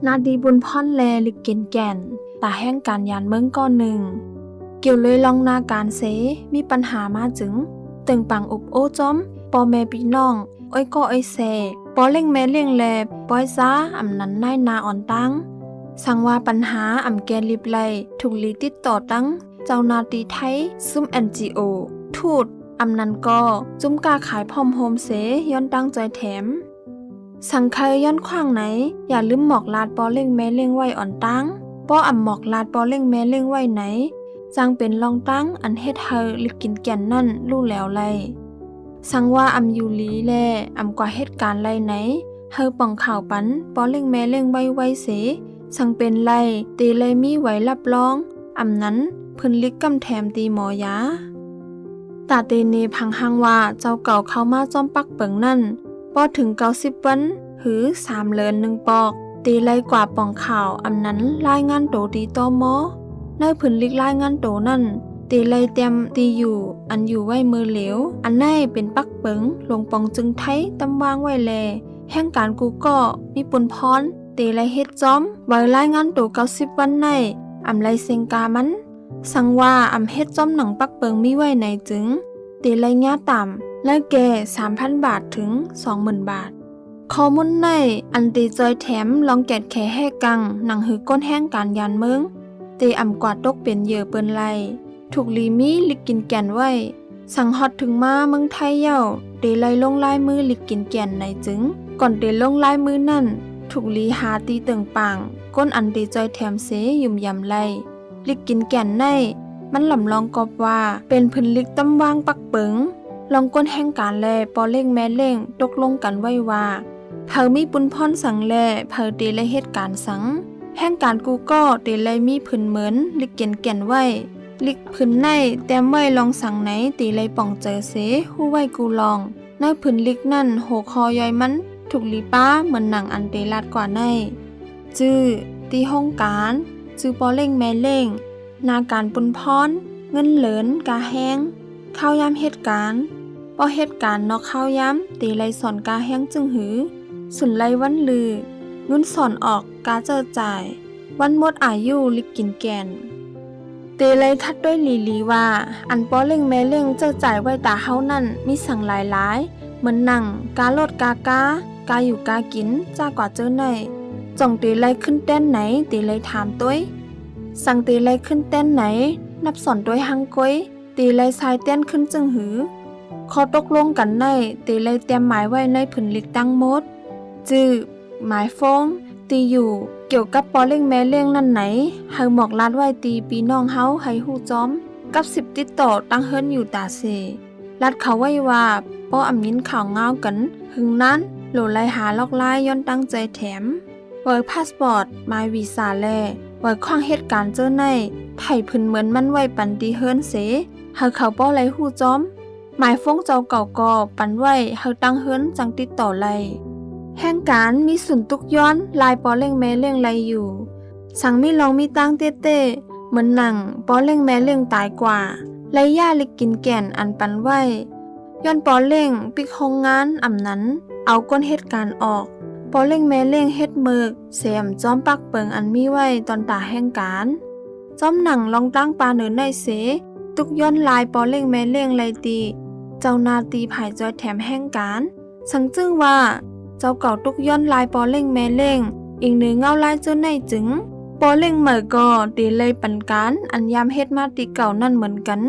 นาดีบุญพรแลลิกเกนแก่นตาแห่งการยานเมืองก้อนหนึ่งเกี่ยวเลยลองนาการเสมีปัญหามาจึงตึงปังอุบโอจอมปอแม่พี่น้องอ้อยก็อ้อยแสปอเล่งแม่เล่งแลปอยซ้าอำนั้นนายนาอ่อนตั้งสั่งว่าปัญหาอำแกลิบไลถูกลีติดต่อตั้งเจ้านาตีไทยซุ่ม NGO ทูตอำนั้นก็จุ้มกาขายพร้อมโฮมเสย้อนตั้งใจแถมสั่งใครย้อนขว้างไหนอย่าลืมหมอกลาดปอเล่งแม่เล่งไว้อ่อนตั้งป้ออำหมอกลาดปอเล่งแม่เล่งไว้ไหนจังเป็นลองตั้งอันเฮ็ดเฮาลิกินแก่นนั่นรู้แล้วไลสั่งว่าอำอยู่ลีแลอำกว่าเหตุการณ์ไรไหนเฮาป่องข่าวปันปอเล่งแม่เล่งไว้เสสั่งเป็นไรตีเลยมีไหวรับรองอำนั้นเพิ่นลิกกำแถมตีหมอยาตาเตเนพังหังว่าเจ้าเก่าเข้ามาจอมปักเปิงนั่นปอถึง90วันหือ3เลิน1ปอกตีไลกว่าป่องข่าวอำนั้นรายงานโตตีตมในเพิ่นลิกรายงานโตนั่นตีไลเต็มตีอยู่อันอยู่ไว้มือเหลวอันในเป็นปักเปิงลงปองจึงไทยตำวางไว้แลแห่งการกูก็มีปุนพรตีไลเฮ็ดจอมไว้รายงานโต90วันในอำไลเซงกามันสั่งว่าอำเฮ็ดจอมหนังปักเปิงมีไว้ในจึงตีไลญาต่ำและแก่ 3,000 บาทถึง 20,000 บาทข้อมูลในอันตีจอยแถมลองแกดแขแห่กังหนังหือก้นแห้งการยานเมืองตีอำกวาดตกเป็นเหยื่อเปิ้นไลถูกลีมีลิกกินแก่นไว้สั่งฮอดถึงมาเมืองไทยเย้าเตไลลงลายมือลิกกินแก่นในจึงก่อนเตลงลายมือนั่นถูกลีหาตีเติงปางก้นอันเตจอยแถมเสยุ่มยำไลลิกกินแก่นในมันหล่ำลองกอบว่าเป็นพื้นลิกตำวางปักเปิงลองก้นแห่งการแลปอเล่งแม่เล่งตกลงกันไว้ว่าเผามีปุนพรสังแลเผาเตไลเหตุการณ์สังแห่งการกูก็เตไลมีพื้นเหมือนลิกเกนแก่นไว้ลิกพื้นในแต้มไว้ลองสั่งไหนตีไลป่องเจอเสหู้ไว้กูลองในพื้นลิกนั่นโหคอยอยมันถูกลีป้าเหมือนหนังอันเตลัดกว่าในจื้อตีห้องการจื้อปอเล่งแม่เล่งนาการปุนพรเงินเหลินกาแห้งข้าวยามเหตุการณ์ปอเหตุการณ์นอกข้าวยามตีไลสอนกาแห้งจึงหือสุนไลวันลือเงินสอนออกกาเจอจ่ายวันหมดอายุลิกกินแก่นเตเลยทัดด้วยลีว่าอันปอเล่งแม่เล่งเจอจ่ายไว้ตาเฮานั่นมีสั่งหลายเหมือนหนังกาโลดกากาอยู่กากินจ้ากว่าเจอในจ่องเตเลยขึ้นเต้นไหนเตเลยถามต้วยสั่งเตเลยขึ้นเต้นไหนนับสอนด้วยหังก้อยเตเลยสายเต้นขึ้นจึงหือขอตกลงกันในเตเลยเตรียมหมายไว้ในผืนลิกตั้งหมดจื้อหมายฟงตีอยู่เกี่ยวกับปอเล่งแม่เล่งนั่นไหนเฮาหมอกลาดไว้ตีปีน้องเฮาให้ฮู้จอมกับ10ติดต่อตั้งเฮิรนอยู่ตาเสลัดเขาไว้ว่าป้ออำยินข่าวเงากันหึงนั้นโหลไลหาลอกลายย้อนตั้งใจแถมเวิร์กพาสปอร์ตหมายวีซ่าแลเวิร์กข้องเหตุการณ์เจอในไถ่พื้นเหมือนมันไว้ปันตีเฮิรนเสเฮาเขาป้อไลฮู้จอมหมายฟงเจ้าเก่าก็ปันไว้เฮาตั้งเฮิรนจังติดต่อไลแห่งการมีสุนตุกย้อนลายปอเล่งแม่เล่งไรอยู่สั่งมีลองมีตั้งเต้เหมือนหนังปอเล่งแม่เล่งตายกว่าไรย่าลิกกินแก่นอันปันไว้ย้อนปอเล่งปิกโรงงานอำนั้นเอาก้นเหตุการณ์ออกปอเล่งแม่เล่งเฮ็ดเมือกเสียมจอมปักเปิงอันมีไว้ตอนตาแห่งการจอมหนังลองตั้งปาเหนือในเสตุกย้อนลายปอเล่งแม่เล่งไรตีเจ้านาตีผายจอยแถมแห่งการสังจึงว่าเจ้าเก่าตุกย้อนลายปอเล่งแม่เล่งอีกหนึ่งเงาลายเจ้าในจึงปอเล่งเหมือก็ตีเลยปันการอันยามเฮ็ดมาตีเก่านั่นเหมือนกัน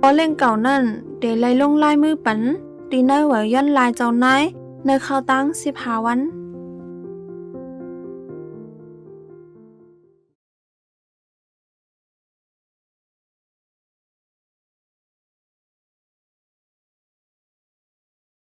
ปอเล่งเก่านั่นตีเลยลงลายมือปันตีในไหวย้อนลายเจ้านายในเข้าตั้ง15 วัน